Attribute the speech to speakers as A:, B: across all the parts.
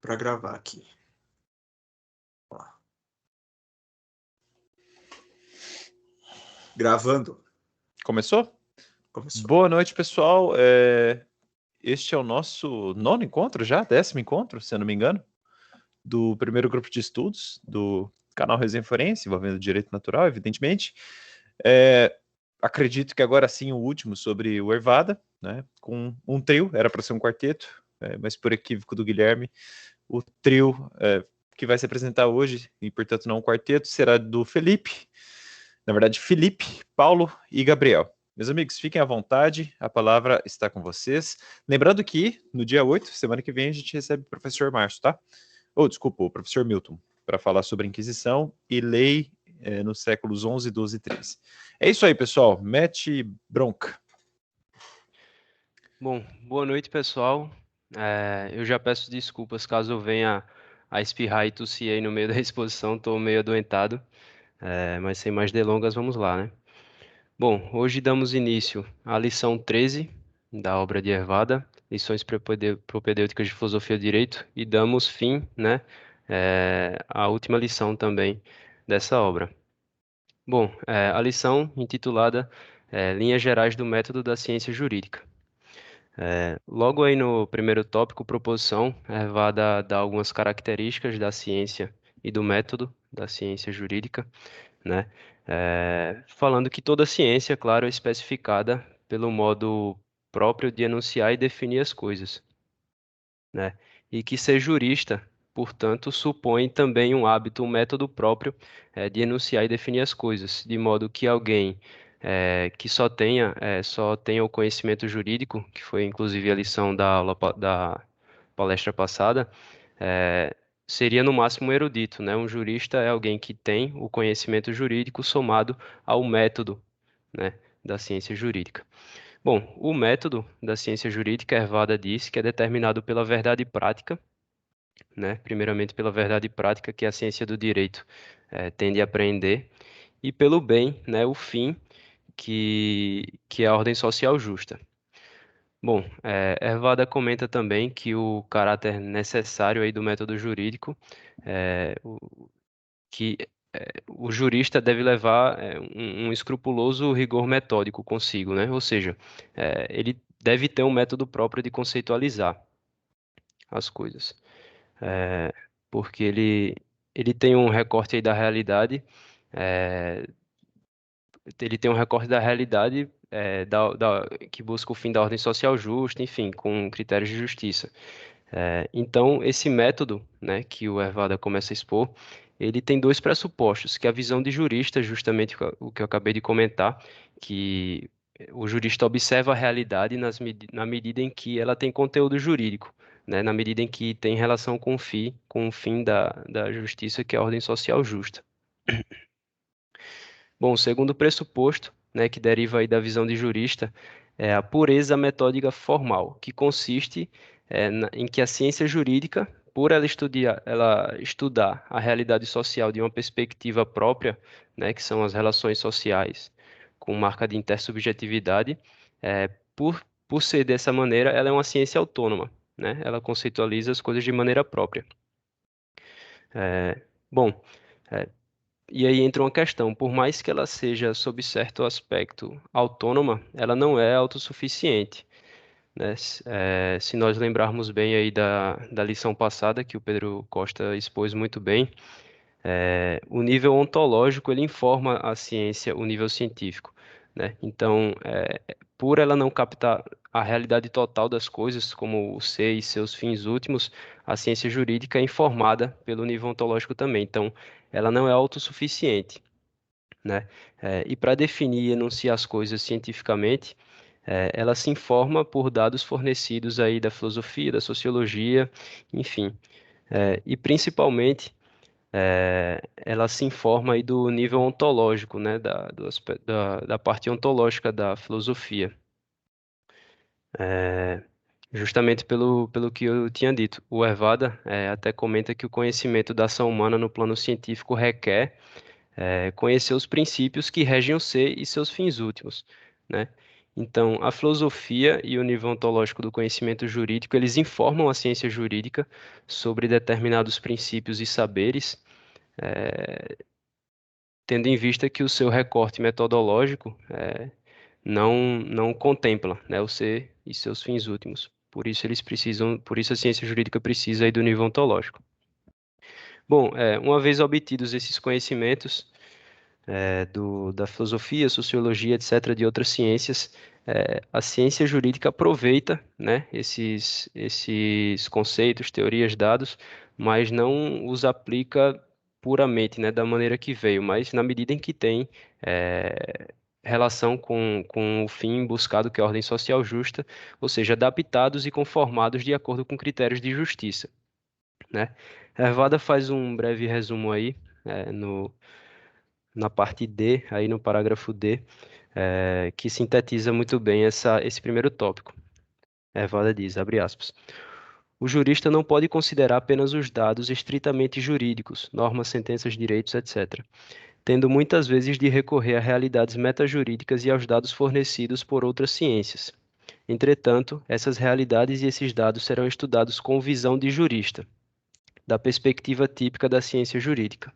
A: para gravar aqui. Ó. Gravando.
B: Começou?
A: Começou.
B: Boa noite, pessoal. Este é o nosso 9º encontro já, 10º encontro, se eu não me engano, do primeiro grupo de estudos do canal Resenha Forense, envolvendo direito natural, evidentemente. Acredito que agora sim o último sobre o Ervada, né, com um trio, era para ser um quarteto, mas por equívoco do Guilherme, o trio que vai se apresentar hoje, e portanto não um quarteto, será do Felipe, na verdade Felipe, Paulo e Gabriel. Meus amigos, fiquem à vontade, a palavra está com vocês. Lembrando que no dia 8, semana que vem, a gente recebe o professor Márcio, tá? Desculpa, o professor Milton, para falar sobre Inquisição e lei nos séculos 11, 12 e 13. É isso aí, pessoal. Mete bronca.
C: Bom, boa noite, pessoal. Eu já peço desculpas caso eu venha a espirrar e tossir aí no meio da exposição, estou meio adoentado, mas sem mais delongas, vamos lá, né? Bom, hoje damos início à lição 13 da obra de Ervada, lições propedêuticas de filosofia e direito, e damos fim, né, à última lição também dessa obra. Bom, a lição intitulada Linhas Gerais do Método da Ciência Jurídica. Logo aí no primeiro tópico, proposição, Ervada dá algumas características da ciência e do método da ciência jurídica, né? Falando que toda ciência, claro, é especificada pelo modo próprio de enunciar e definir as coisas, né? E que ser jurista, portanto, supõe também um hábito, um método próprio de enunciar e definir as coisas, de modo que alguém que só tenha o conhecimento jurídico, que foi inclusive a lição da palestra passada, seria no máximo um erudito, né? Um jurista é alguém que tem o conhecimento jurídico somado ao método, né, da ciência jurídica. Bom, o método da ciência jurídica, Ervada diz que é determinado pela verdade prática, né? Primeiramente pela verdade prática que a ciência do direito tende a apreender, e pelo bem, né, o fim, que é a ordem social justa. Bom, Ervada comenta também que o caráter necessário aí do método jurídico, que o jurista deve levar um escrupuloso rigor metódico consigo, né? Ou seja, ele deve ter um método próprio de conceitualizar as coisas, porque ele tem um recorte aí da realidade, é, ele tem um recorte da realidade que busca o fim da ordem social justa, enfim, com critérios de justiça. Então, esse método, né, que o Ervada começa a expor, ele tem dois pressupostos, que é a visão de jurista, justamente o que eu acabei de comentar, que o jurista observa a realidade na medida em que ela tem conteúdo jurídico, né, na medida em que tem relação com o fim da justiça, que é a ordem social justa. Bom, o segundo pressuposto, né, que deriva aí da visão de jurista, é a pureza metódica formal, que consiste em que a ciência jurídica, por ela estudar a realidade social de uma perspectiva própria, né, que são as relações sociais com marca de intersubjetividade, por ser dessa maneira, ela é uma ciência autônoma, né? Ela conceitualiza as coisas de maneira própria. Bom, e aí entra uma questão, por mais que ela seja, sob certo aspecto, autônoma, ela não é autossuficiente, né? Se nós lembrarmos bem aí da lição passada, que o Pedro Costa expôs muito bem, o nível ontológico, ele informa a ciência, o nível científico, né? Então, por ela não captar a realidade total das coisas, como o ser e seus fins últimos, a ciência jurídica é informada pelo nível ontológico também. Então, ela não é autossuficiente, né? E para definir e enunciar as coisas cientificamente, ela se informa por dados fornecidos aí da filosofia, da sociologia, enfim, e principalmente ela se informa aí do nível ontológico, né, da parte ontológica da filosofia. Justamente pelo que eu tinha dito. O Ervada até comenta que o conhecimento da ação humana no plano científico requer conhecer os princípios que regem o ser e seus fins últimos, né? Então, a filosofia e o nível ontológico do conhecimento jurídico, eles informam a ciência jurídica sobre determinados princípios e saberes, tendo em vista que o seu recorte metodológico não contempla, né, o ser e seus fins últimos. Por isso a ciência jurídica precisa aí do nível ontológico. Bom, uma vez obtidos esses conhecimentos da filosofia, sociologia, etc., de outras ciências, a ciência jurídica aproveita, né, esses conceitos, teorias, dados, mas não os aplica puramente, né, da maneira que veio, mas na medida em que tem relação com o fim buscado, que é a ordem social justa, ou seja, adaptados e conformados de acordo com critérios de justiça, né? Hervada faz um breve resumo aí, na parte D, aí no parágrafo D, que sintetiza muito bem esse primeiro tópico. Hervada diz, abre aspas, o jurista não pode considerar apenas os dados estritamente jurídicos, normas, sentenças, direitos, etc., tendo muitas vezes de recorrer a realidades metajurídicas e aos dados fornecidos por outras ciências. Entretanto, essas realidades e esses dados serão estudados com visão de jurista, da perspectiva típica da ciência jurídica.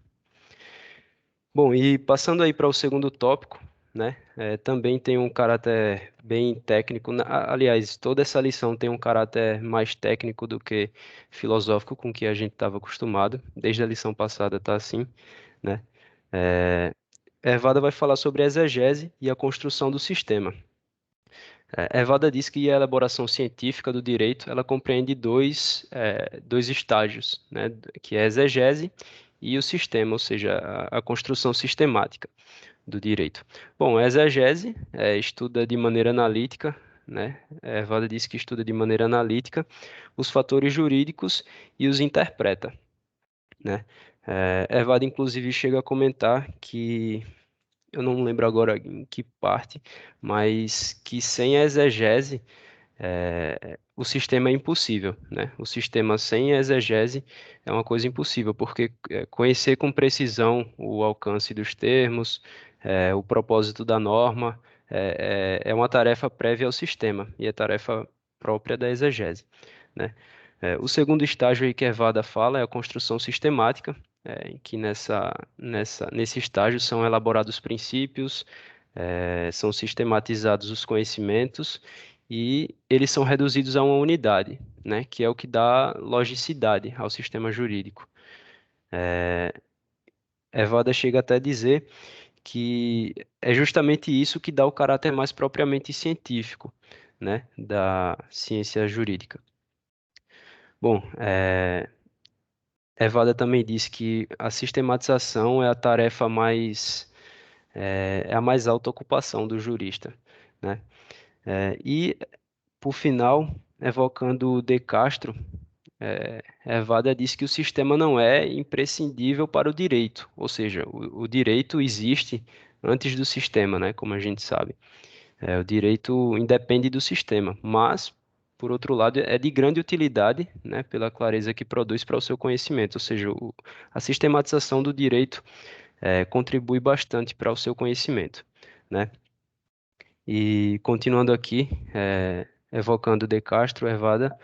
C: Bom, e passando aí para o segundo tópico, né, também tem um caráter bem técnico. Aliás, toda essa lição tem um caráter mais técnico do que filosófico com que a gente estava acostumado. Desde a lição passada está assim, né? Hervada vai falar sobre a exegese e a construção do sistema. Hervada diz que a elaboração científica do direito ela compreende dois estágios, né, que é a exegese e o sistema, ou seja, a construção sistemática do direito. Bom, a exegese estuda de maneira analítica, né? Hervada diz que estuda de maneira analítica os fatores jurídicos e os interpreta, né? Hervada, inclusive, chega a comentar que eu não lembro agora em que parte, mas que sem a exegese o sistema é impossível, né? O sistema sem a exegese é uma coisa impossível, porque conhecer com precisão o alcance dos termos, o propósito da norma, é uma tarefa prévia ao sistema e é tarefa própria da exegese, né? O segundo estágio aí que Hervada fala é a construção sistemática, em que nesse estágio são elaborados princípios, são sistematizados os conhecimentos e eles são reduzidos a uma unidade, né, que é o que dá logicidade ao sistema jurídico. Evada chega até a dizer que é justamente isso que dá o caráter mais propriamente científico, né, da ciência jurídica. Bom, Evada também diz que a sistematização é a tarefa é a mais alta ocupação do jurista, né? E, por final, evocando De Castro, Evada diz que o sistema não é imprescindível para o direito, ou seja, o direito existe antes do sistema, né, como a gente sabe. O direito independe do sistema, mas, por outro lado, é de grande utilidade, né, pela clareza que produz para o seu conhecimento, ou seja, a sistematização do direito contribui bastante para o seu conhecimento, né? E continuando aqui, evocando De Castro, Evada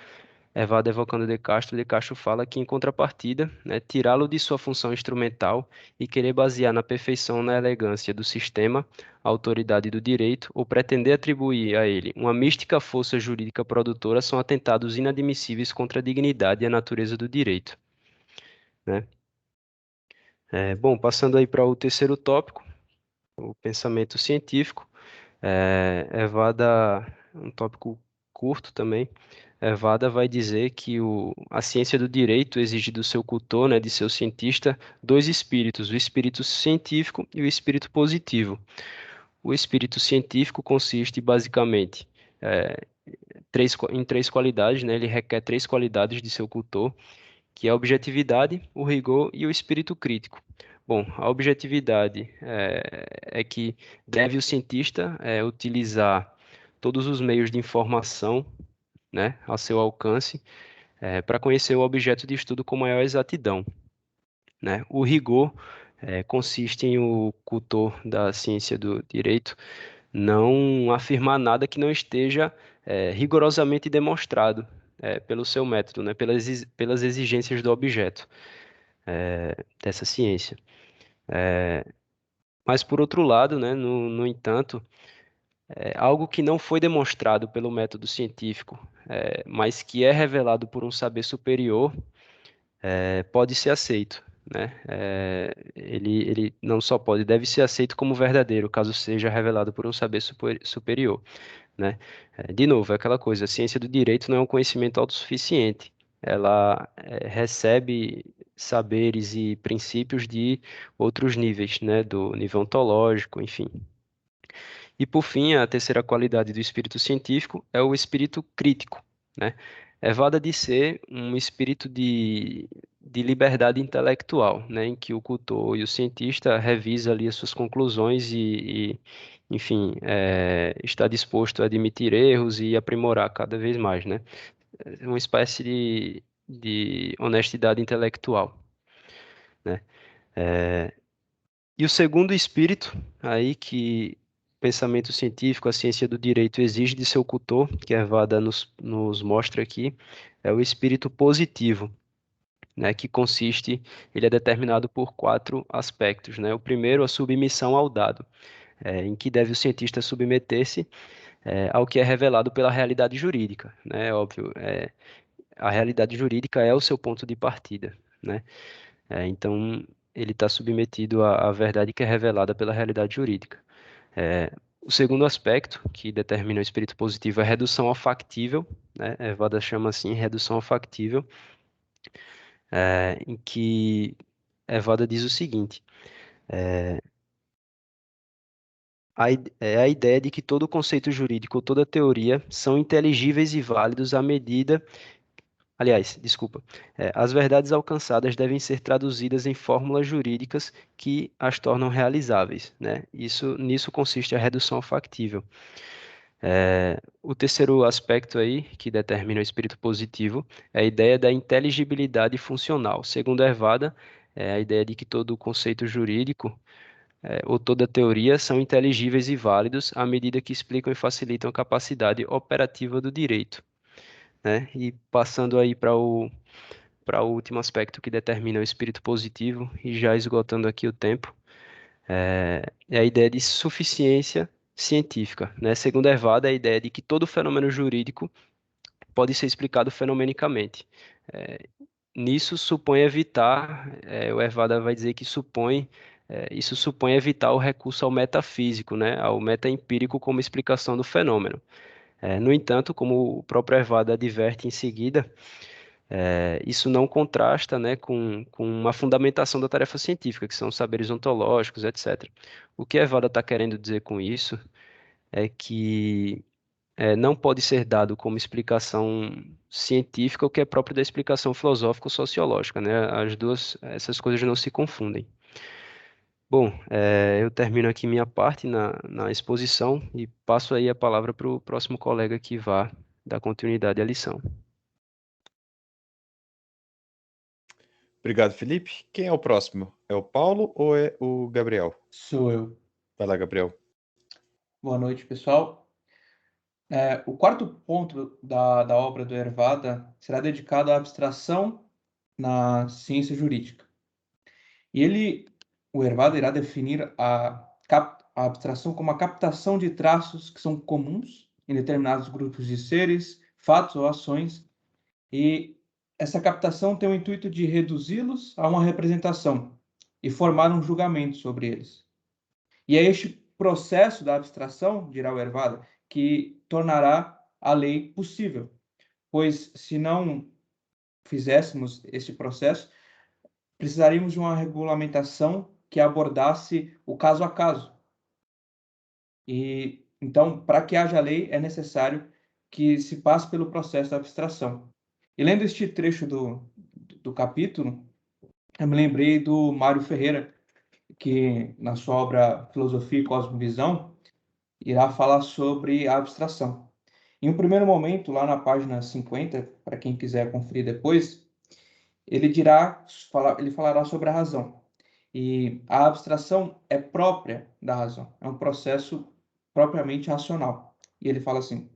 C: evocando De Castro fala que, em contrapartida, né, tirá-lo de sua função instrumental e querer basear na perfeição, na elegância do sistema, a autoridade do direito, ou pretender atribuir a ele uma mística força jurídica produtora são atentados inadmissíveis contra a dignidade e a natureza do direito, né? Bom, passando aí para o terceiro tópico, o pensamento científico. Evada, um tópico curto também. Evada vai dizer que a ciência do direito exige do seu cultor, né, de seu cientista, dois espíritos, o espírito científico e o espírito positivo. O espírito científico consiste basicamente eh, em três qualidades, né? Ele requer três qualidades de seu cultor, que é a objetividade, o rigor e o espírito crítico. Bom, a objetividade é que deve o cientista utilizar todos os meios de informação, né, a seu alcance, para conhecer o objeto de estudo com maior exatidão, né? O rigor consiste em o cultor da ciência do direito não afirmar nada que não esteja rigorosamente demonstrado pelo seu método, né, pelas exigências do objeto dessa ciência. Mas, por outro lado, né, no entanto, algo que não foi demonstrado pelo método científico, mas que é revelado por um saber superior, pode ser aceito, né? Ele não só pode, deve ser aceito como verdadeiro, caso seja revelado por um saber superior, né? De novo, é aquela coisa, a ciência do direito não é um conhecimento autossuficiente. Ela recebe saberes e princípios de outros níveis, né? Do nível ontológico, enfim. E por fim, a terceira qualidade do espírito científico é o espírito crítico, né? É vada de ser um espírito de liberdade intelectual, né? Em que o cultor e o cientista revisa ali as suas conclusões enfim, está disposto a admitir erros e aprimorar cada vez mais, né? É uma espécie de honestidade intelectual, né? E o segundo espírito, aí que o pensamento científico, a ciência do direito exige de seu cultor, que a Ervada nos mostra aqui, é o espírito positivo, né, que consiste, ele é determinado por 4 aspectos, né? O primeiro, a submissão ao dado, em que deve o cientista submeter-se ao que é revelado pela realidade jurídica, né? Óbvio, a realidade jurídica é o seu ponto de partida, né? Então, ele está submetido à verdade que é revelada pela realidade jurídica. O segundo aspecto que determina o espírito positivo é a redução ao factível, né? Evada chama assim, redução ao factível, em que Evada diz o seguinte: é a ideia de que todo conceito jurídico ou toda teoria são inteligíveis e válidos à medida. Aliás, desculpa. As verdades alcançadas devem ser traduzidas em fórmulas jurídicas que as tornam realizáveis, né? Nisso consiste a redução ao factível. O terceiro aspecto aí, que determina o espírito positivo, é a ideia da inteligibilidade funcional. Segundo Ervada, é a ideia de que todo conceito jurídico ou toda teoria são inteligíveis e válidos à medida que explicam e facilitam a capacidade operativa do direito, né? E passando aí para o último aspecto que determina o espírito positivo, e já esgotando aqui o tempo, é a ideia de suficiência científica, né? Segundo Evada, é a ideia de que todo fenômeno jurídico pode ser explicado fenomenicamente. É, Nisso supõe evitar, o Evada vai dizer que isso supõe evitar o recurso ao metafísico, né? Ao metaempírico como explicação do fenômeno. No entanto, como o próprio Evada adverte em seguida, isso não contrasta, né, com uma fundamentação da tarefa científica, que são os saberes ontológicos, etc. O que Evada está querendo dizer com isso é que não pode ser dado como explicação científica o que é próprio da explicação filosófico-sociológica, né? Essas coisas não se confundem. Bom, eu termino aqui minha parte na exposição e passo aí a palavra para o próximo colega que vá dar continuidade à lição.
B: Obrigado, Felipe. Quem é o próximo? É o Paulo ou é o Gabriel?
D: Sou eu.
B: Vai lá, Gabriel.
D: Boa noite, pessoal. O quarto ponto da obra do Ervada será dedicado à abstração na ciência jurídica. E o Ervada irá definir a abstração como a captação de traços que são comuns em determinados grupos de seres, fatos ou ações, e essa captação tem o intuito de reduzi-los a uma representação e formar um julgamento sobre eles. E é este processo da abstração, dirá o Ervada, que tornará a lei possível, pois se não fizéssemos este processo, precisaríamos de uma regulamentação que abordasse o caso a caso. E então, para que haja lei, é necessário que se passe pelo processo da abstração. E lendo este trecho do capítulo, eu me lembrei do Mário Ferreira, que na sua obra Filosofia e Cosmovisão irá falar sobre a abstração. Em um primeiro momento, lá na página 50, para quem quiser conferir depois, ele falará sobre a razão. E a abstração é própria da razão. É um processo propriamente racional. E ele fala assim: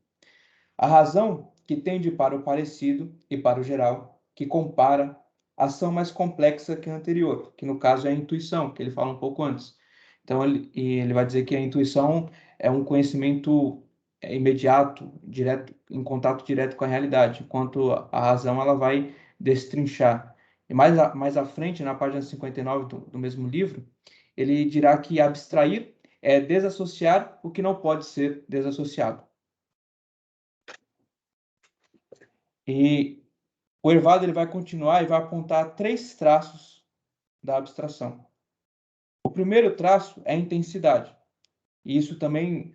D: a razão que tende para o parecido e para o geral, que compara, ação mais complexa que a anterior, que no caso é a intuição, que ele fala um pouco antes. Então ele vai dizer que a intuição é um conhecimento imediato, direto, em contato direto com a realidade, enquanto a razão ela vai destrinchar. E mais à frente, na página 59 do mesmo livro, ele dirá que abstrair é desassociar o que não pode ser desassociado. E o Hervado ele vai continuar e vai apontar 3 traços da abstração. O primeiro traço é a intensidade. E isso também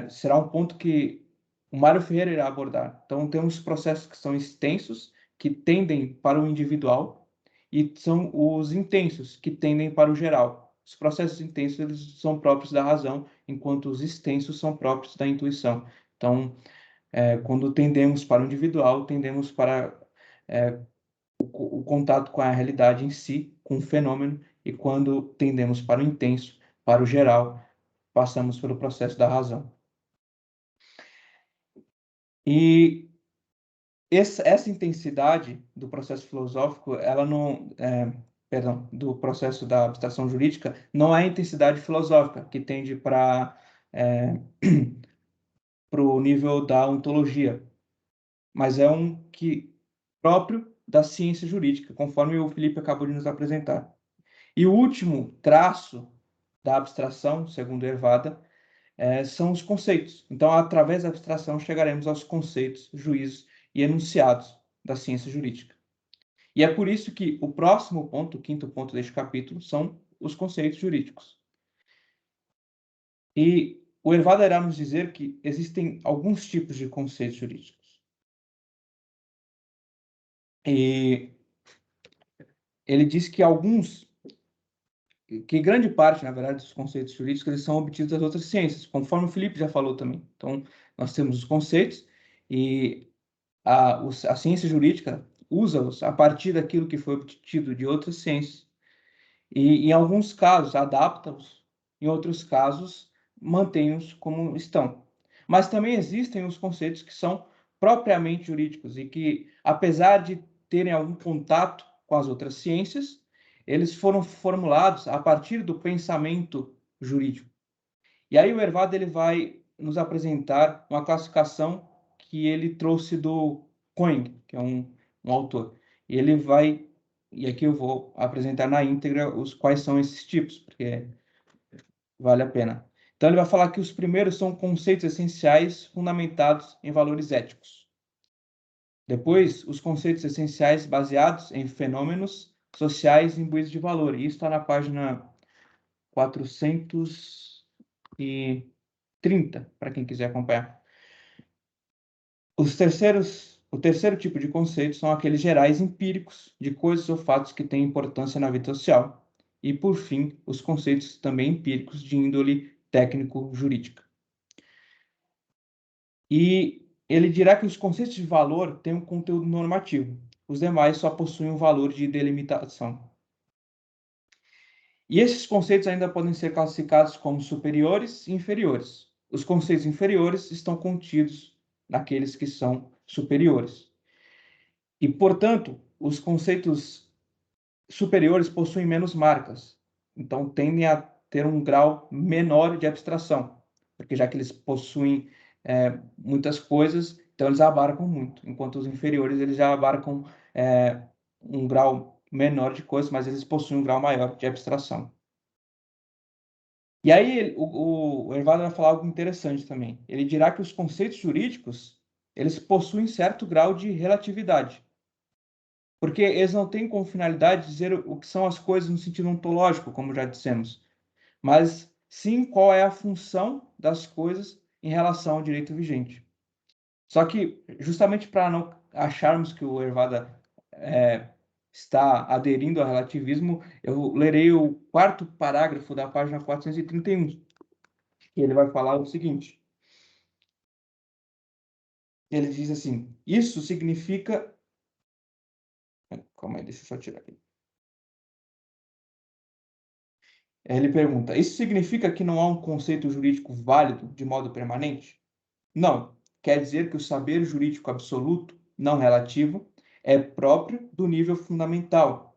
D: será um ponto que o Mário Ferreira irá abordar. Então, temos processos que são extensos, que tendem para o individual, e são os intensos, que tendem para o geral. Os processos intensos eles são próprios da razão, enquanto os extensos são próprios da intuição. Então, quando tendemos para o individual, tendemos para o contato com a realidade em si, com o fenômeno, e quando tendemos para o intenso, para o geral, passamos pelo processo da razão. E essa intensidade do processo filosófico, ela não, perdão, do processo da abstração jurídica, não é a intensidade filosófica que tende para o nível da ontologia, mas é um que próprio da ciência jurídica, conforme o Felipe acabou de nos apresentar. E o último traço da abstração, segundo Hervada, são os conceitos. Então, através da abstração, chegaremos aos conceitos, juízos e enunciados da ciência jurídica. E é por isso que o próximo ponto, o quinto ponto deste capítulo, são os conceitos jurídicos. E o Hervada irá nos dizer que existem alguns tipos de conceitos jurídicos. E ele diz que que grande parte, na verdade, dos conceitos jurídicos eles são obtidos das outras ciências, conforme o Felipe já falou também. Então, nós temos os conceitos e a ciência jurídica usa-os a partir daquilo que foi obtido de outras ciências. E, em alguns casos, adapta-os, em outros casos, mantém-os como estão. Mas também existem os conceitos que são propriamente jurídicos e que, apesar de terem algum contato com as outras ciências, eles foram formulados a partir do pensamento jurídico. E aí o Hervado ele vai nos apresentar uma classificação que ele trouxe do Cohen, que é um autor. E ele vai, e aqui eu vou apresentar na íntegra quais são esses tipos, porque vale a pena. Então ele vai falar que os primeiros são conceitos essenciais fundamentados em valores éticos. Depois, os conceitos essenciais baseados em fenômenos sociais imbuídos de valor. E isso está na página 430, para quem quiser acompanhar. O terceiro tipo de conceitos são aqueles gerais empíricos de coisas ou fatos que têm importância na vida social. E, por fim, os conceitos também empíricos de índole técnico-jurídica. E ele dirá que os conceitos de valor têm um conteúdo normativo. Os demais só possuem um valor de delimitação. E esses conceitos ainda podem ser classificados como superiores e inferiores. Os conceitos inferiores estão contidos naqueles que são superiores. E, portanto, os conceitos superiores possuem menos marcas. Então, tendem a ter um grau menor de abstração, porque já que eles possuem muitas coisas, então eles abarcam muito, enquanto os inferiores eles já abarcam um grau menor de coisas, mas eles possuem um grau maior de abstração. E aí o Hervado vai falar algo interessante também. Ele dirá que os conceitos jurídicos eles possuem certo grau de relatividade, porque eles não têm como finalidade dizer o que são as coisas no sentido ontológico, como já dissemos, mas sim qual é a função das coisas em relação ao direito vigente. Só que, justamente para não acharmos que o Hervada está aderindo ao relativismo, eu lerei o 4º parágrafo da página 431, e ele vai falar o seguinte. Ele diz assim: isso significa... Calma aí, deixa eu só tirar aqui. Ele pergunta: isso significa que não há um conceito jurídico válido de modo permanente? Não. Quer dizer que o saber jurídico absoluto, não relativo, é próprio do nível fundamental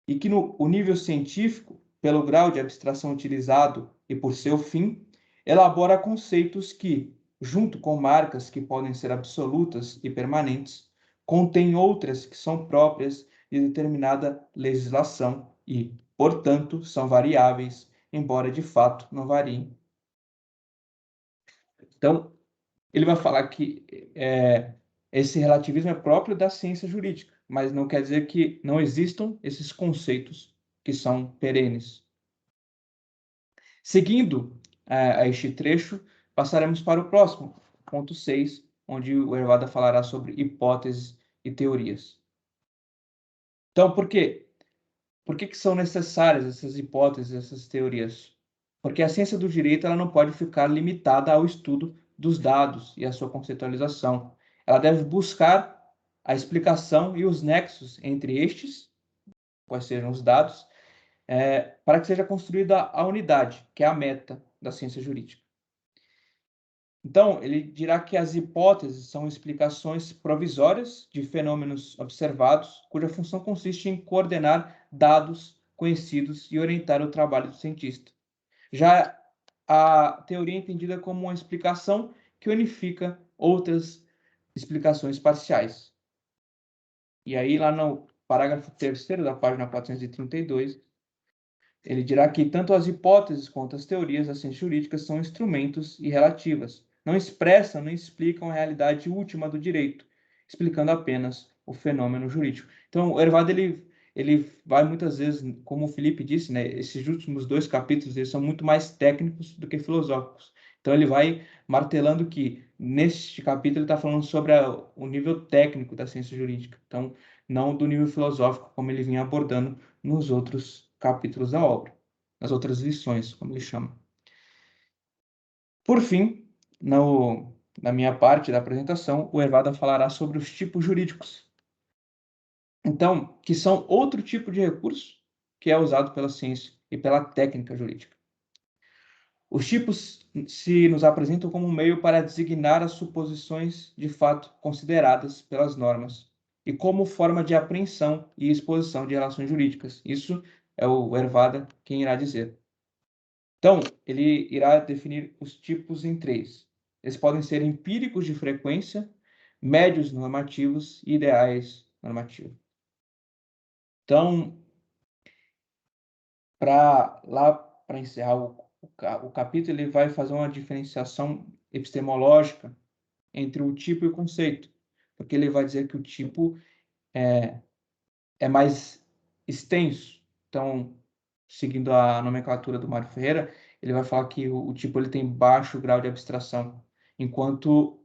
D: e que o nível científico, pelo grau de abstração utilizado e por seu fim, elabora conceitos que, junto com marcas que podem ser absolutas e permanentes, contêm outras que são próprias de determinada legislação e, portanto, são variáveis, embora de fato não variem. Então, ele vai falar que esse relativismo é próprio da ciência jurídica, mas não quer dizer que não existam esses conceitos que são perenes. Seguindo a este trecho, passaremos para o próximo, ponto 6, onde o Hervada falará sobre hipóteses e teorias. Então, por quê? Por que são necessárias essas hipóteses, essas teorias? Porque a ciência do direito ela não pode ficar limitada ao estudo dos dados e à sua conceitualização. Ela deve buscar a explicação e os nexos entre estes, quais sejam os dados, para que seja construída a unidade, que é a meta da ciência jurídica. Então, ele dirá que as hipóteses são explicações provisórias de fenômenos observados, cuja função consiste em coordenar dados conhecidos e orientar o trabalho do cientista. Já a teoria é entendida como uma explicação que unifica outras explicações parciais. E aí, lá no parágrafo 3º da página 432, ele dirá que tanto as hipóteses quanto as teorias da ciência jurídica são instrumentos e relativas. Não expressam nem explicam a realidade última do direito, explicando apenas o fenômeno jurídico. Então, o Hervada, ele vai muitas vezes, como o Felipe disse, né, esses últimos 2 capítulos eles são muito mais técnicos do que filosóficos. Então, ele vai martelando que, neste capítulo, ele está falando sobre o nível técnico da ciência jurídica. Então, não do nível filosófico, como ele vinha abordando nos outros capítulos da obra, nas outras lições, como ele chama. Por fim, na minha parte da apresentação, o Hervada falará sobre os tipos jurídicos. Então, que são outro tipo de recurso que é usado pela ciência e pela técnica jurídica. Os tipos se nos apresentam como um meio para designar as suposições de fato consideradas pelas normas e como forma de apreensão e exposição de relações jurídicas. Isso é o Hervada quem irá dizer. Então, ele irá definir os tipos em 3. Eles podem ser empíricos de frequência, médios normativos e ideais normativos. Então, para encerrar o capítulo, ele vai fazer uma diferenciação epistemológica entre o tipo e o conceito, porque ele vai dizer que o tipo é mais extenso. Então, seguindo a nomenclatura do Mário Ferreira, ele vai falar que o tipo ele tem baixo grau de abstração, enquanto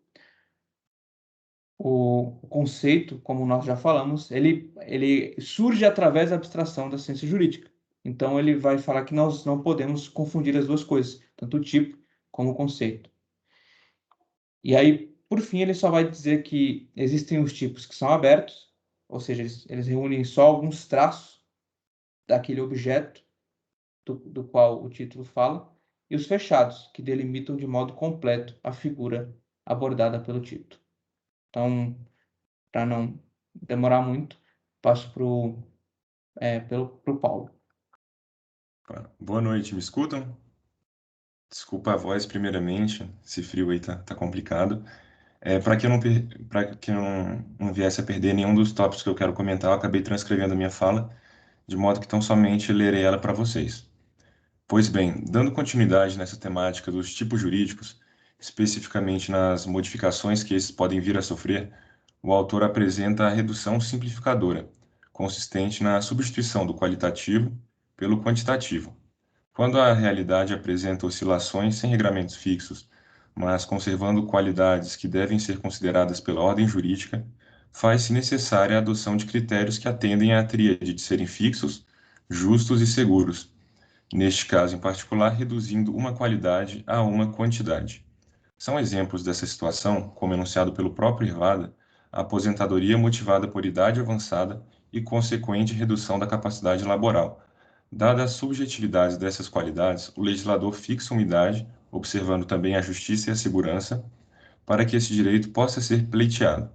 D: o conceito, como nós já falamos, ele surge através da abstração da ciência jurídica. Então, ele vai falar que nós não podemos confundir as duas coisas, tanto o tipo como o conceito. E aí, por fim, ele só vai dizer que existem os tipos que são abertos, ou seja, eles reúnem só alguns traços daquele objeto do qual o título fala, e os fechados, que delimitam de modo completo a figura abordada pelo título. Então, para não demorar muito, passo pro Paulo.
E: Boa noite, me escutam? Desculpa a voz, primeiramente, esse frio aí tá complicado. Para que eu não viesse a perder nenhum dos tópicos que eu quero comentar, eu acabei transcrevendo a minha fala, de modo que tão somente lerei ela para vocês. Pois bem, dando continuidade nessa temática dos tipos jurídicos, especificamente nas modificações que esses podem vir a sofrer, o autor apresenta a redução simplificadora, consistente na substituição do qualitativo pelo quantitativo. Quando a realidade apresenta oscilações sem regramentos fixos, mas conservando qualidades que devem ser consideradas pela ordem jurídica, faz-se necessária a adoção de critérios que atendem à tríade de serem fixos, justos e seguros, neste caso em particular, reduzindo uma qualidade a uma quantidade. São exemplos dessa situação, como enunciado pelo próprio Hervada, a aposentadoria motivada por idade avançada e consequente redução da capacidade laboral, Dadas as subjetividades dessas qualidades, o legislador fixa uma idade, observando também a justiça e a segurança, para que esse direito possa ser pleiteado.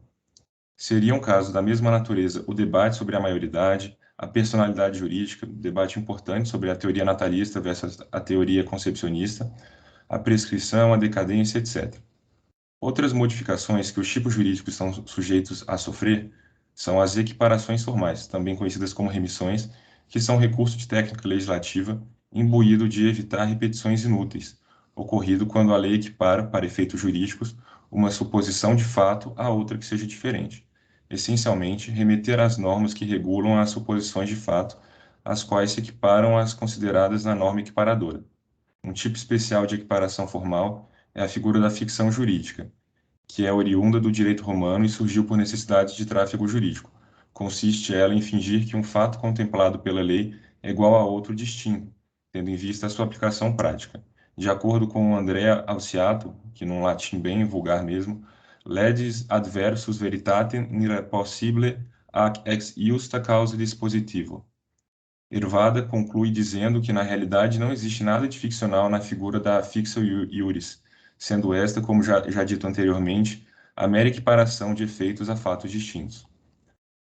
E: Seria um caso da mesma natureza o debate sobre a maioridade, a personalidade jurídica, debate importante sobre a teoria natalista versus a teoria concepcionista, a prescrição, a decadência, etc. Outras modificações que os tipos jurídicos estão sujeitos a sofrer são as equiparações formais, também conhecidas como remissões, que são recurso de técnica legislativa imbuído de evitar repetições inúteis, ocorrido quando a lei equipara, para efeitos jurídicos, uma suposição de fato a outra que seja diferente. Essencialmente, remeter às normas que regulam as suposições de fato, as quais se equiparam às consideradas na norma equiparadora. Um tipo especial de equiparação formal é a figura da ficção jurídica, que é oriunda do direito romano e surgiu por necessidades de tráfego jurídico. Consiste ela em fingir que um fato contemplado pela lei é igual a outro distinto, tendo em vista a sua aplicação prática. De acordo com Andrea Alciato, que num latim bem vulgar mesmo, legis adversus veritatem nihil possible ac ex iusta causa dispositivo. Hervada conclui dizendo que na realidade não existe nada de ficcional na figura da fictio iuris, sendo esta, como já dito anteriormente, a mera equiparação de efeitos a fatos distintos.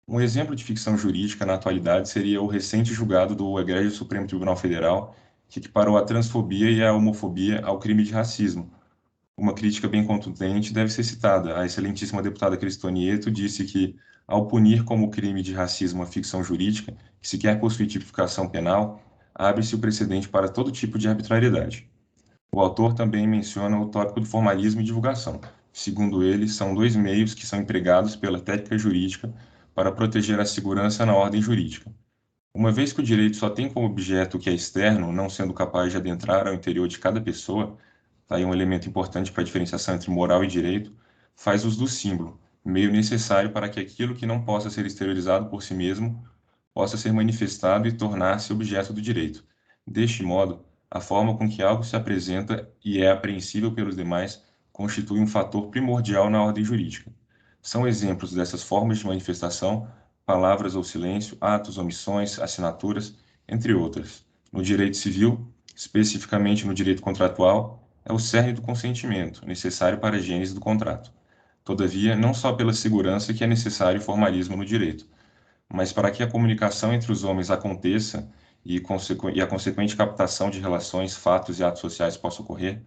E: Um exemplo de ficção jurídica na atualidade seria o recente julgado do Egrégio Supremo Tribunal Federal, que equiparou a transfobia e a homofobia ao crime de racismo. Uma crítica bem contundente deve ser citada. A excelentíssima deputada Cristonieto disse que, ao punir como crime de racismo a ficção jurídica, que sequer possui tipificação penal, abre-se o precedente para todo tipo de arbitrariedade. O autor também menciona o tópico do formalismo e divulgação. Segundo ele, são dois meios que são empregados pela técnica jurídica para proteger a segurança na ordem jurídica. Uma vez que o direito só tem como objeto o que é externo, não sendo capaz de adentrar ao interior de cada pessoa, tá aí um elemento importante para a diferenciação entre moral e direito, faz uso do símbolo, meio necessário para que aquilo que não possa ser exteriorizado por si mesmo possa ser manifestado e tornar-se objeto do direito. Deste modo, a forma com que algo se apresenta e é apreensível pelos demais constitui um fator primordial na ordem jurídica. São exemplos dessas formas de manifestação palavras ou silêncio, atos, omissões, assinaturas, entre outras. No direito civil, especificamente no direito contratual, é o cerne do consentimento, necessário para a gênese do contrato. Todavia, não só pela segurança que é necessário o formalismo no direito, mas para que a comunicação entre os homens aconteça e a consequente captação de relações, fatos e atos sociais possa ocorrer,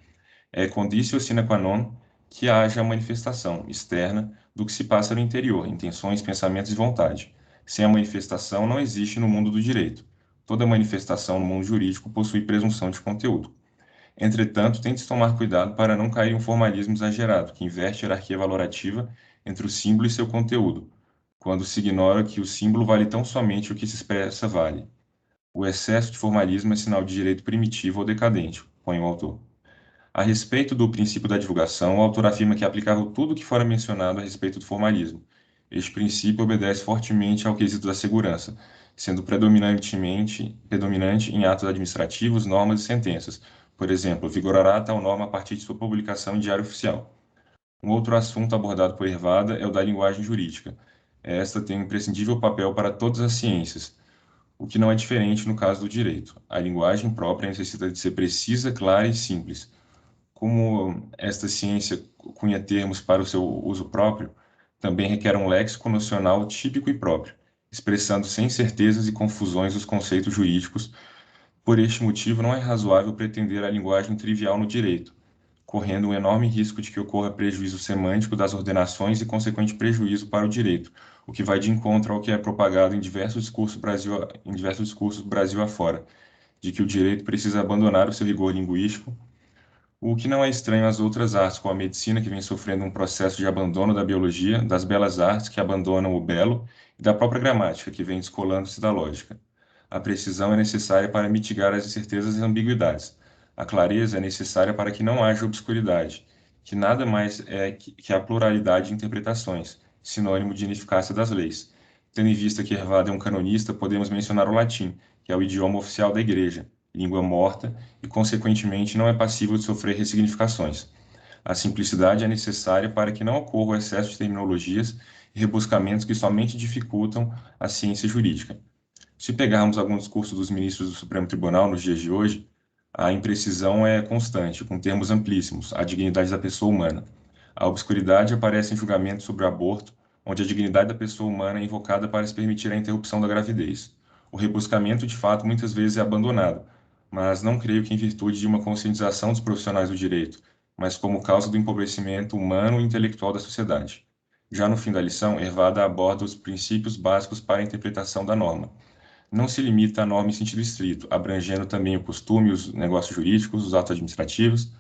E: é conditio sine qua non que haja a manifestação externa do que se passa no interior, intenções, pensamentos e vontade. Sem a manifestação não existe no mundo do direito. Toda manifestação no mundo jurídico possui presunção de conteúdo. Entretanto, tem de se tomar cuidado para não cair em um formalismo exagerado, que inverte a hierarquia valorativa entre o símbolo e seu conteúdo, quando se ignora que o símbolo vale tão somente o que se expressa vale. O excesso de formalismo é sinal de direito primitivo ou decadente, põe o autor. A respeito do princípio da divulgação, o autor afirma que é aplicável tudo o que fora mencionado a respeito do formalismo. Este princípio obedece fortemente ao quesito da segurança, sendo predominante em atos administrativos, normas e sentenças. Por exemplo, vigorará tal norma a partir de sua publicação em Diário Oficial. Um outro assunto abordado por Hervada é o da linguagem jurídica. Esta tem um imprescindível papel para todas as ciências, o que não é diferente no caso do direito. A linguagem própria necessita de ser precisa, clara e simples. Como esta ciência cunha termos para o seu uso próprio, também requer um léxico nocional típico e próprio, expressando sem incertezas e confusões os conceitos jurídicos. Por este motivo, não é razoável pretender a linguagem trivial no direito, correndo um enorme risco de que ocorra prejuízo semântico das ordenações e consequente prejuízo para o direito, o que vai de encontro ao que é propagado em diversos discursos Brasil afora, de que o direito precisa abandonar o seu rigor linguístico, o que não é estranho às outras artes, como a medicina, que vem sofrendo um processo de abandono da biologia, das belas artes, que abandonam o belo, e da própria gramática, que vem descolando-se da lógica. A precisão é necessária para mitigar as incertezas e ambiguidades. A clareza é necessária para que não haja obscuridade, que nada mais é que a pluralidade de interpretações, sinônimo de ineficácia das leis. Tendo em vista que Hervada é um canonista, podemos mencionar o latim, que é o idioma oficial da Igreja, língua morta e, consequentemente, não é passível de sofrer ressignificações. A simplicidade é necessária para que não ocorra o excesso de terminologias e rebuscamentos que somente dificultam a ciência jurídica. Se pegarmos algum discurso dos ministros do Supremo Tribunal nos dias de hoje, a imprecisão é constante, com termos amplíssimos, a dignidade da pessoa humana. A obscuridade aparece em julgamentos sobre o aborto, onde a dignidade da pessoa humana é invocada para se permitir a interrupção da gravidez. O rebuscamento, de fato, muitas vezes é abandonado, mas não creio que em virtude de uma conscientização dos profissionais do direito, mas como causa do empobrecimento humano e intelectual da sociedade. Já no fim da lição, Hervada aborda os princípios básicos para a interpretação da norma. Não se limita à norma em sentido estrito, abrangendo também o costume, os negócios jurídicos, os atos administrativos,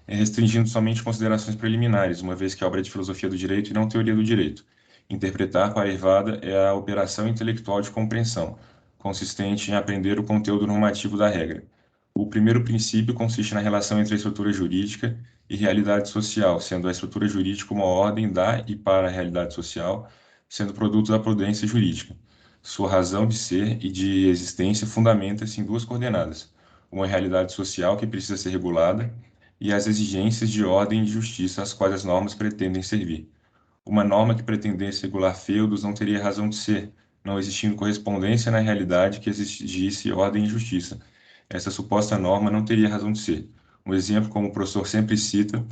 E: restringindo somente considerações preliminares, uma vez que a obra é de filosofia do direito e não teoria do direito. Interpretar para Hervada é a operação intelectual de compreensão, consistente em aprender o conteúdo normativo da regra. O primeiro princípio consiste na relação entre a estrutura jurídica e realidade social, sendo a estrutura jurídica uma ordem da e para a realidade social, sendo produto da prudência jurídica. Sua razão de ser e de existência fundamenta-se em duas coordenadas: uma realidade social que precisa ser regulada e as exigências de ordem e de justiça às quais as normas pretendem servir. Uma norma que pretendesse regular feudos não teria razão de ser, não existindo correspondência na realidade que exigisse ordem e justiça. Essa suposta norma não teria razão de ser. Um exemplo, como o professor sempre cita,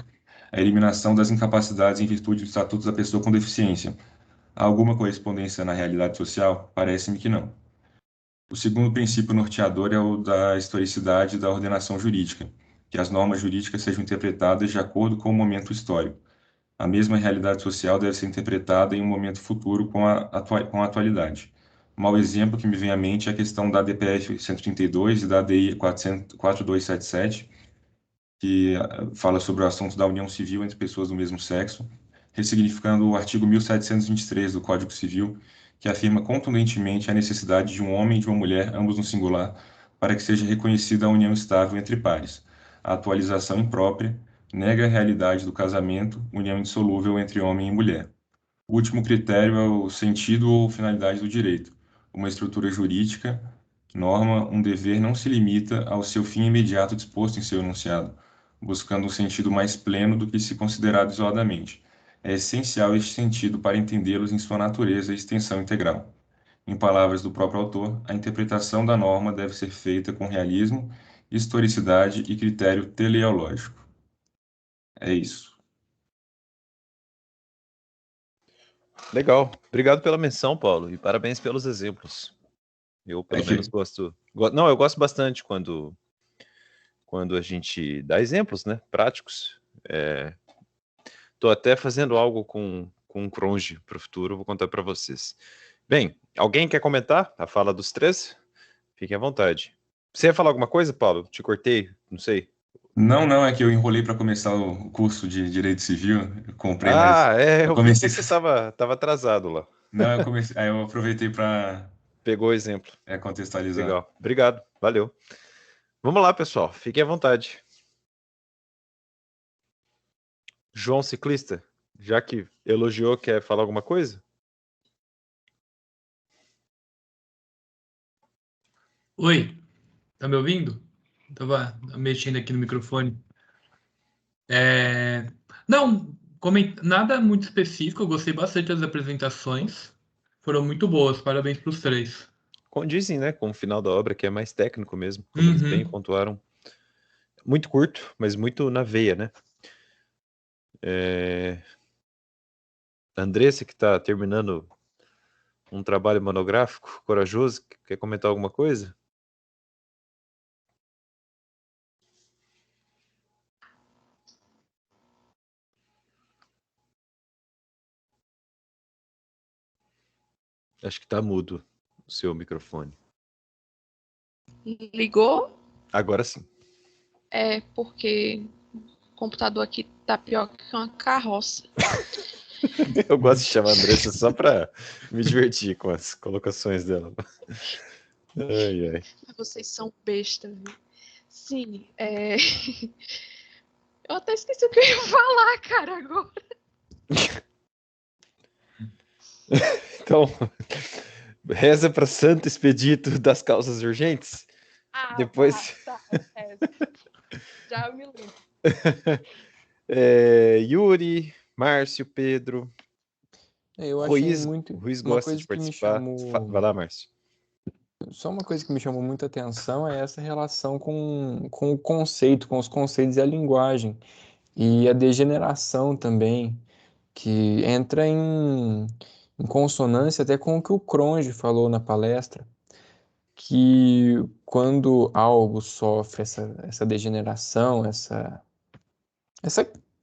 E: a eliminação das incapacidades em virtude do Estatuto da Pessoa com Deficiência. Há alguma correspondência na realidade social? Parece-me que não. O segundo princípio norteador é o da historicidade da ordenação jurídica, que as normas jurídicas sejam interpretadas de acordo com o momento histórico. A mesma realidade social deve ser interpretada em um momento futuro com a atualidade. Um mau exemplo que me vem à mente é a questão da DPF 132 e da DI 4277, que fala sobre o assunto da união civil entre pessoas do mesmo sexo, ressignificando o artigo 1723 do Código Civil, que afirma contundentemente a necessidade de um homem e de uma mulher, ambos no singular, para que seja reconhecida a união estável entre pares. A atualização imprópria nega a realidade do casamento, união indissolúvel entre homem e mulher. O último critério é o sentido ou finalidade do direito. Uma estrutura jurídica, norma, um dever não se limita ao seu fim imediato disposto em seu enunciado, buscando um sentido mais pleno do que se considerado isoladamente. É essencial este sentido para entendê-los em sua natureza e extensão integral. Em palavras do próprio autor, a interpretação da norma deve ser feita com realismo, historicidade e critério teleológico. É isso.
B: Legal. Obrigado pela menção, Paulo, e parabéns pelos exemplos. Eu, pelo menos, gosto... Não, eu gosto bastante quando a gente dá exemplos, né, práticos. Estou até fazendo algo com um cronge para o futuro, vou contar para vocês. Bem, alguém quer comentar a fala dos três? Fiquem à vontade. Você ia falar alguma coisa, Paulo? Te cortei? Não sei.
E: Não, é que eu enrolei para começar o curso de Direito Civil, eu comprei, mas
B: eu
E: comecei...
B: vi que você estava atrasado lá.
E: Não, aí eu aproveitei para...
B: Pegou o exemplo.
E: Contextualizar.
B: Legal, obrigado, valeu. Vamos lá, pessoal, fiquem à vontade. João Ciclista, já que elogiou, quer falar alguma coisa?
F: Oi, tá me ouvindo? Tava mexendo aqui no microfone. Não, nada muito específico, eu gostei bastante das apresentações. Foram muito boas, parabéns para os três.
B: Condizem, né, com o final da obra, que é mais técnico mesmo, como eles bem pontuaram. Muito curto, mas muito na veia, né? Andressa, que está terminando um trabalho monográfico, corajoso, quer comentar alguma coisa? Acho que está mudo o seu microfone.
G: Ligou?
B: Agora sim.
G: É porque o computador aqui tá pior que uma carroça.
B: Eu gosto de chamar a Andressa só para me divertir com as colocações dela. Ai, ai.
G: Vocês são bestas, viu? Sim, eu até esqueci o que eu ia falar, cara, agora.
B: Então, reza para Santo Expedito das causas urgentes. Depois.
G: Tá, já eu me lembro.
B: Yuri, Márcio, Pedro.
H: Eu achei
B: Ruiz,
H: muito.
B: Ruiz
H: Uma
B: gosta
H: coisa
B: de
H: que me
B: participar.
H: chamou.
B: Vai lá, Márcio.
H: Só uma coisa que me chamou muita atenção é essa relação com o conceito, com os conceitos e a linguagem. E a degeneração também, que entra em consonância até com o que o Cronje falou na palestra, que quando algo sofre essa degeneração, essa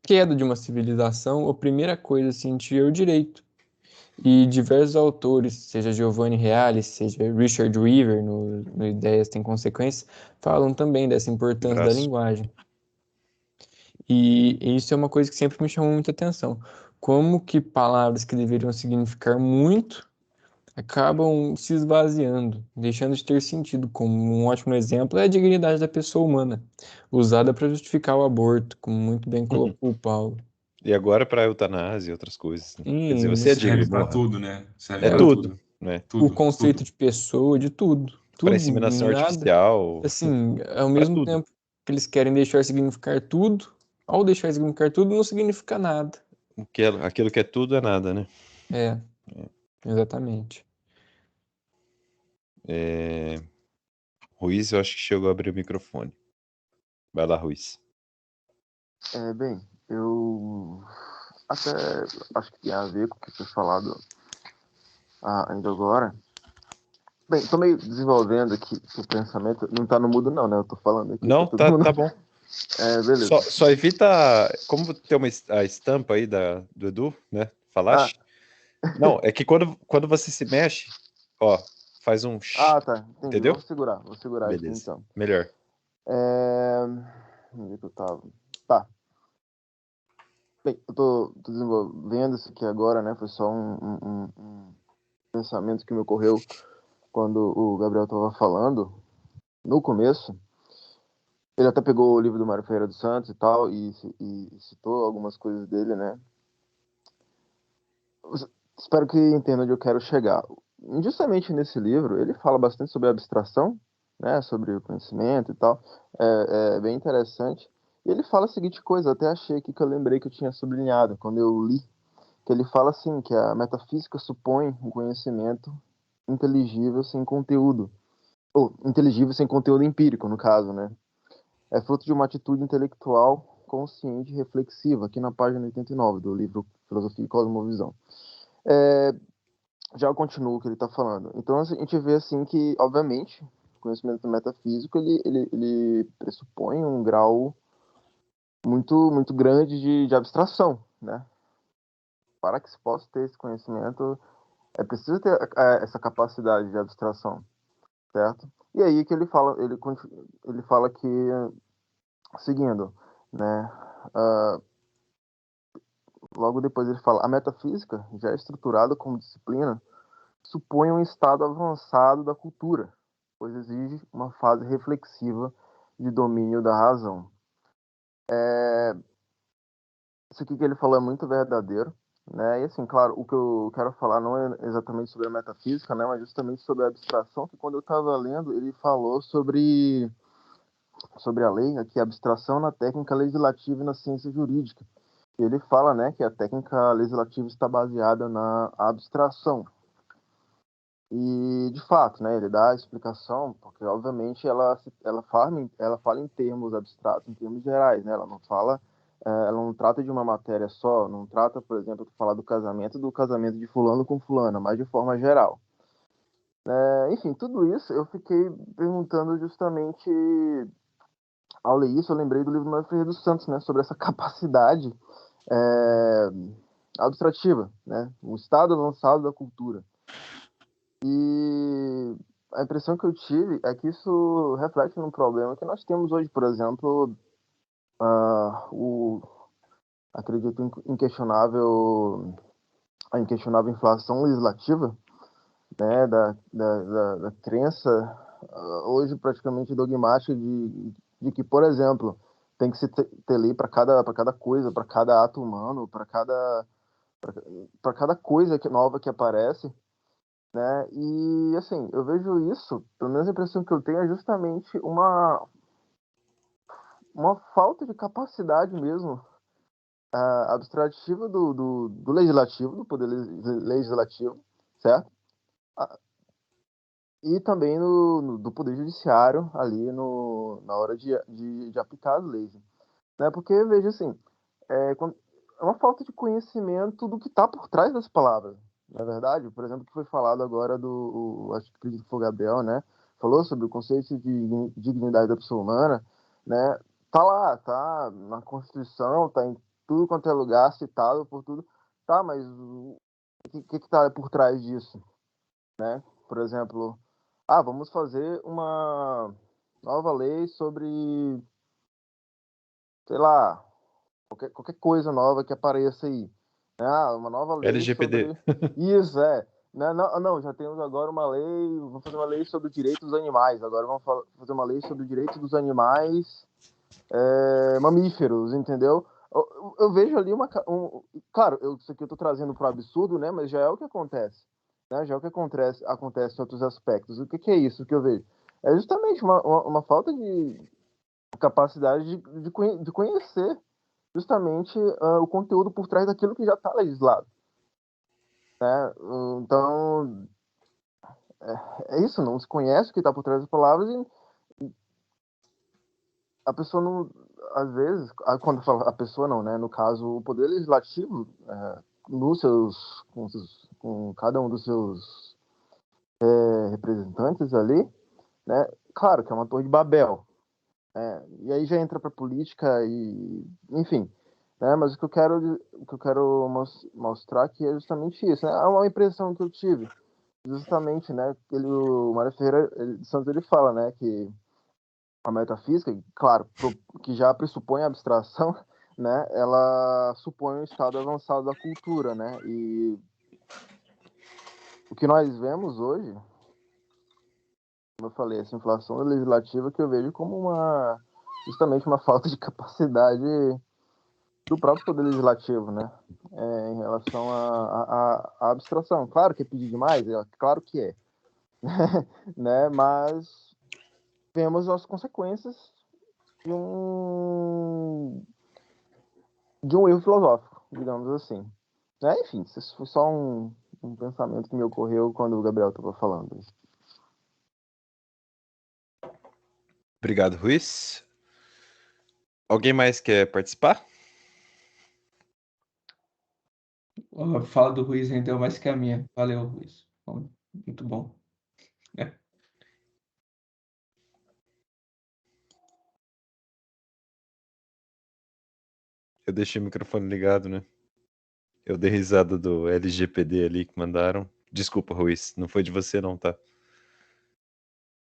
H: queda de uma civilização, a primeira coisa a sentir é o direito. E diversos autores, seja Giovanni Reale, seja Richard Weaver, no Ideias Tem Consequências, falam também dessa importância da
B: Braço.
H: linguagem. E isso é uma coisa que sempre me chamou muita atenção. Como que palavras que deveriam significar muito acabam se esvaziando, deixando de ter sentido. Como um ótimo exemplo é a dignidade da pessoa humana, usada para justificar o aborto, como muito bem colocou o Paulo.
B: E agora para eutanásia e outras coisas, né? Quer dizer,
H: Sim,
B: você é digno,
E: Serve para
B: morra.
E: tudo, né? Serve
B: É
E: para
B: tudo,
E: tudo.
B: né?
H: o
E: Tudo,
H: conceito
E: tudo.
H: de pessoa, de tudo.
B: Para
H: Tudo,
B: inseminação
H: nada.
B: artificial,
H: Assim, ao
B: para
H: mesmo
B: tudo.
H: tempo que eles querem deixar significar tudo, ao deixar significar tudo, não significa nada.
B: Aquilo que é tudo é nada, né?
H: É, exatamente.
B: Ruiz, eu acho que chegou a abrir o microfone. Vai lá, Ruiz.
I: Bem, eu até acho que tem a ver com o que foi falado ainda agora. Bem, tô meio desenvolvendo aqui o pensamento. Não tá no mudo não, né? Eu tô falando aqui.
B: Não,
I: todo mundo.
B: tá bom.
I: Beleza.
B: Só evita. Como tem a estampa aí do Edu, né? Falaste? Não, é que quando você se mexe, ó, faz um.
I: Tá. Entendi.
B: Entendeu?
I: Vou segurar aqui
B: Beleza.
I: então.
B: Melhor.
I: Onde é que eu tava? Tá. Bem, eu tô desenvolvendo isso aqui agora, né? Foi só um pensamento que me ocorreu quando o Gabriel tava falando no começo. Ele até pegou o livro do Mário Ferreira dos Santos e tal, e citou algumas coisas dele, né? Espero que entenda onde eu quero chegar. Justamente nesse livro, ele fala bastante sobre abstração, né? Sobre o conhecimento e tal. É bem interessante. E ele fala a seguinte coisa, até achei aqui que eu lembrei que eu tinha sublinhado quando eu li, que ele fala assim, que a metafísica supõe um conhecimento inteligível sem conteúdo. Ou inteligível sem conteúdo empírico, no caso, né? É fruto de uma atitude intelectual consciente e reflexiva, aqui na página 89 do livro Filosofia e Cosmovisão. Já eu continuo o que ele está falando. Então a gente vê assim que, obviamente, o conhecimento metafísico ele pressupõe um grau muito, muito grande de abstração, né? Para que se possa ter esse conhecimento, é preciso ter essa capacidade de abstração, certo? E aí que ele fala que, seguindo, né? Logo depois ele fala: a metafísica, já estruturada como disciplina, supõe um estado avançado da cultura, pois exige uma fase reflexiva de domínio da razão. Isso aqui que ele falou é muito verdadeiro, né? E assim, claro, o que eu quero falar não é exatamente sobre a metafísica, né? Mas justamente sobre a abstração, que quando eu estava lendo, ele falou sobre a lei, aqui, a abstração na técnica legislativa e na ciência jurídica. E ele fala, né, que a técnica legislativa está baseada na abstração. E, de fato, né, ele dá a explicação, porque, obviamente, ela fala em termos abstratos, em termos gerais, né? Ela não trata de uma matéria só, não trata, por exemplo, de falar do casamento de fulano com fulana, mas de forma geral. Enfim, tudo isso eu fiquei perguntando justamente, ao ler isso, eu lembrei do livro do Mário Ferreira dos Santos, né, sobre essa capacidade abstrativa, né, um estado avançado da cultura. E a impressão que eu tive é que isso reflete num problema que nós temos hoje, por exemplo, acredito a inquestionável inflação legislativa, né, da crença hoje praticamente dogmática de que, por exemplo, tem que se ter lei para cada coisa, para cada ato humano, para cada coisa nova que aparece, né? E assim, eu vejo isso, pelo menos a impressão que eu tenho é justamente uma falta de capacidade mesmo abstrativa do legislativo, do poder legislativo, certo? e também do Poder Judiciário ali na hora de aplicar as leis. Né? Porque, veja assim, é uma falta de conhecimento do que está por trás das palavras, não é verdade? Por exemplo, o que foi falado agora acho que acredito que foi o Gabriel, né? Falou sobre o conceito de dignidade da pessoa humana, né? Tá lá, tá na Constituição, tá em tudo quanto é lugar, citado por tudo. Tá, mas o que tá por trás disso, né? Por exemplo, vamos fazer uma nova lei sobre, sei lá, qualquer coisa nova que apareça aí. Uma nova lei
B: LGPD.
I: sobre... Isso, Não, já temos agora uma lei, vamos fazer uma lei sobre o direito dos animais. Agora vamos fazer uma lei sobre o direito dos animais mamíferos, entendeu? Eu vejo ali claro, isso aqui eu estou trazendo para o absurdo, né? Mas já é o que acontece. Né? Já é o que acontece em outros aspectos. O que é isso que eu vejo? É justamente uma falta de capacidade de conhecer justamente o conteúdo por trás daquilo que já está legislado. Né? Então, é isso, não se conhece o que está por trás das palavras e a pessoa não, às vezes, quando fala a pessoa não, né? No caso, o Poder Legislativo, com cada um dos seus representantes ali, né? Claro que é uma torre de Babel. E aí já entra para política e, enfim, né? Mas o que eu quero mostrar aqui é justamente isso, né? É uma impressão que eu tive, justamente, né? O Mário Ferreira de Santos ele fala, né? Que a metafísica, claro, que já pressupõe a abstração, né? Ela supõe um estado avançado da cultura, né? E o que nós vemos hoje, como eu falei, essa inflação legislativa que eu vejo como justamente uma falta de capacidade do próprio Poder Legislativo, né? Em relação à abstração. Claro que é pedir demais, claro que é. Né? Mas vemos as consequências de um erro filosófico, digamos assim. Né? Enfim, isso foi só um pensamento que me ocorreu quando o Gabriel estava falando.
B: Obrigado, Ruiz. Alguém mais quer participar?
D: A fala do Ruiz rendeu mais que a minha. Valeu, Ruiz. Muito bom.
B: Eu deixei o microfone ligado, né? Eu dei risada do LGPD ali que mandaram. Desculpa, Ruiz, não foi de você não, tá?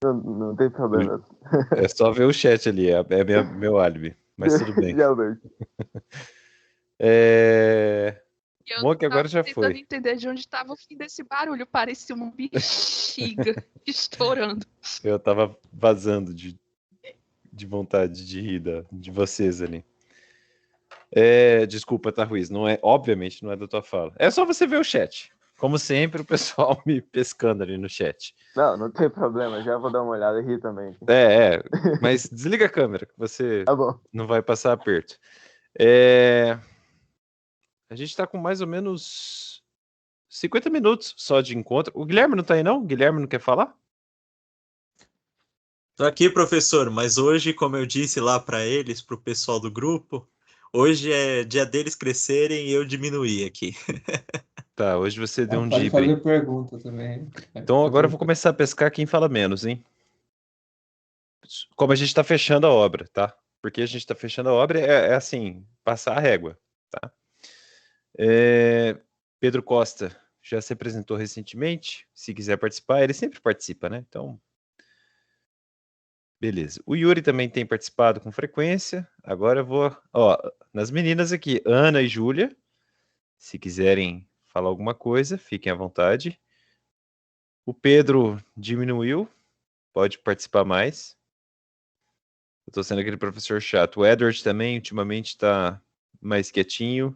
I: Não tem problema.
B: É só ver o chat ali, é meu álibi, mas tudo bem. Bom que agora já foi.
G: Eu tava tentando entender de onde estava o fim desse barulho. Parecia uma bexiga estourando.
B: Eu tava vazando de vontade de rir de vocês ali. Desculpa, tá, Ruiz? Obviamente não é da tua fala. É só você ver o chat. Como sempre, o pessoal me pescando ali no chat.
I: Não tem problema. Já vou dar uma olhada e rir também.
B: Mas desliga a câmera, que você
I: Tá bom.
B: não vai passar aperto. A gente tá com mais ou menos 50 minutos só de encontro. O Guilherme não tá aí, não? O Guilherme não quer falar?
A: Tô aqui, professor, mas hoje, como eu disse lá para eles, pro pessoal do grupo, hoje é dia deles crescerem e eu diminuir aqui.
B: Tá, hoje você deu um
D: Pode
B: dibre.
D: fazer pergunta também.
B: Então agora eu vou começar a pescar quem fala menos, hein? Como a gente tá fechando a obra, tá? Porque a gente tá fechando a obra é assim, passar a régua, tá? Pedro Costa já se apresentou recentemente. Se quiser participar, ele sempre participa, né? Então, beleza. O Yuri também tem participado com frequência. Agora eu vou, nas meninas aqui, Ana e Júlia, se quiserem falar alguma coisa, fiquem à vontade. O Pedro diminuiu, pode participar mais. Eu tô sendo aquele professor chato. O Edward também, ultimamente, está mais quietinho.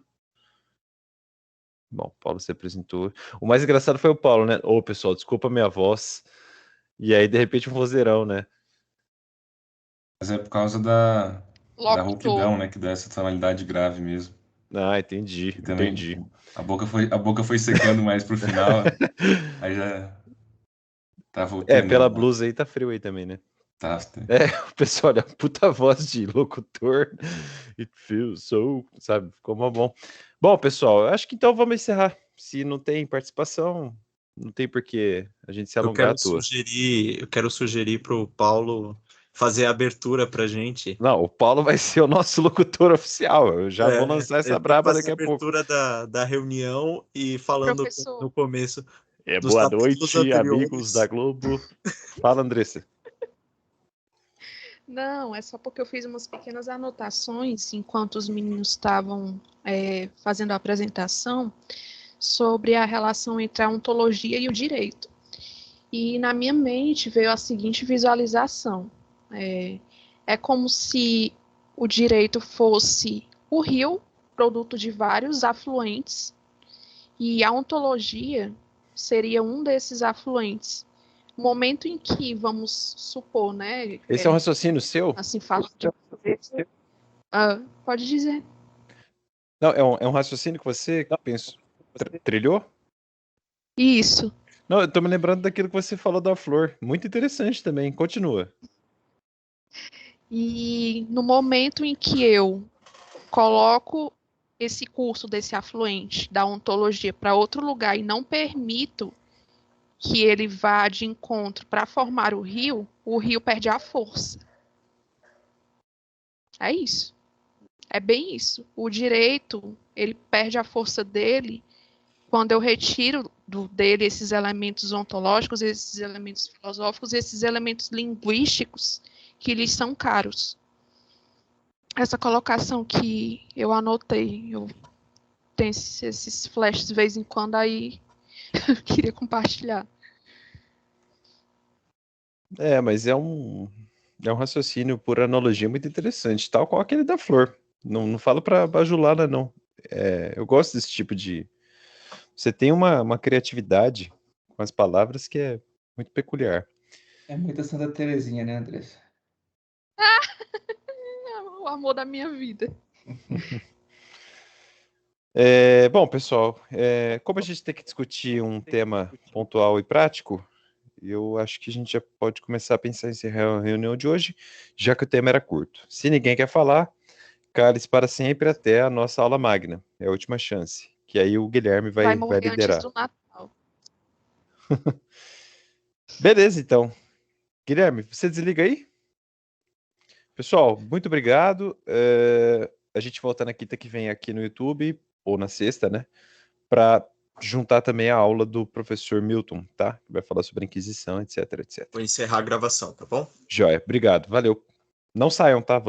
B: Bom, o Paulo se apresentou. O mais engraçado foi o Paulo, né? Ô, pessoal, desculpa a minha voz. E aí, de repente, um vozeirão, né?
E: Mas é por causa da rouquidão, né? Que dá essa tonalidade grave mesmo.
B: Ah, entendi,
E: E também
B: entendi.
E: a boca foi secando mais pro final. Aí já... Tava o
B: É, pela
E: tenor lá.
B: blusa aí tá frio aí também, né?
E: Tá.
B: O pessoal, olha, puta voz de locutor. It feels so, sabe? Ficou mó bom. Bom, pessoal, eu acho que então vamos encerrar. Se não tem participação, não tem por que a gente se alongar à toa.
A: Eu quero sugerir pro Paulo fazer a abertura pra gente.
B: Não, o Paulo vai ser o nosso locutor oficial. Eu já vou lançar essa
A: ele tem que
B: braba
A: fazer
B: daqui a pouco.
A: abertura da reunião e falando
G: Professor.
A: no começo. dos
B: Boa
A: capítulos
B: noite,
A: anteriores.
B: amigos da Globo. Fala, Andressa.
G: Não, é só porque eu fiz umas pequenas anotações enquanto os meninos estavam fazendo a apresentação sobre a relação entre a ontologia e o direito. E na minha mente veio a seguinte visualização. É como se o direito fosse o rio, produto de vários afluentes, e a ontologia seria um desses afluentes. No momento em que, vamos supor, né?
B: Esse é um raciocínio seu?
G: Assim, fala. Pode dizer.
B: Não, é um raciocínio que você trilhou?
G: Isso.
B: Não, eu tô me lembrando daquilo que você falou da flor. Muito interessante também. Continua.
G: E no momento em que eu coloco esse curso desse afluente da ontologia para outro lugar e não permito que ele vá de encontro para formar o rio perde a força. É isso. É bem isso. O direito, ele perde a força dele quando eu retiro dele esses elementos ontológicos, esses elementos filosóficos, esses elementos linguísticos que lhes são caros. Essa colocação que eu anotei, eu tenho esses flashes de vez em quando, aí queria compartilhar.
B: Mas é um raciocínio por analogia muito interessante, tal qual aquele da flor. Não falo para bajular, não. Eu gosto desse tipo de... Você tem uma criatividade com as palavras que é muito peculiar.
D: É muita Santa Terezinha, né, Andressa?
G: O amor da minha vida.
B: Bom, pessoal, como a gente tem que discutir um tema pontual e prático, eu acho que a gente já pode começar a pensar em encerrar a reunião de hoje, já que o tema era curto. Se ninguém quer falar, cale-se para sempre até a nossa aula magna. É a última chance. Que aí o Guilherme vai
G: morrer
B: liderar.
G: antes do Natal.
B: Beleza, então. Guilherme, você desliga aí? Pessoal, muito obrigado. A gente volta na quinta que vem aqui no YouTube, ou na sexta, né? Para juntar também a aula do professor Milton, tá? Que vai falar sobre a Inquisição, etc, etc.
A: Vou encerrar a gravação, tá bom?
B: Joia, obrigado, valeu. Não saiam, tá?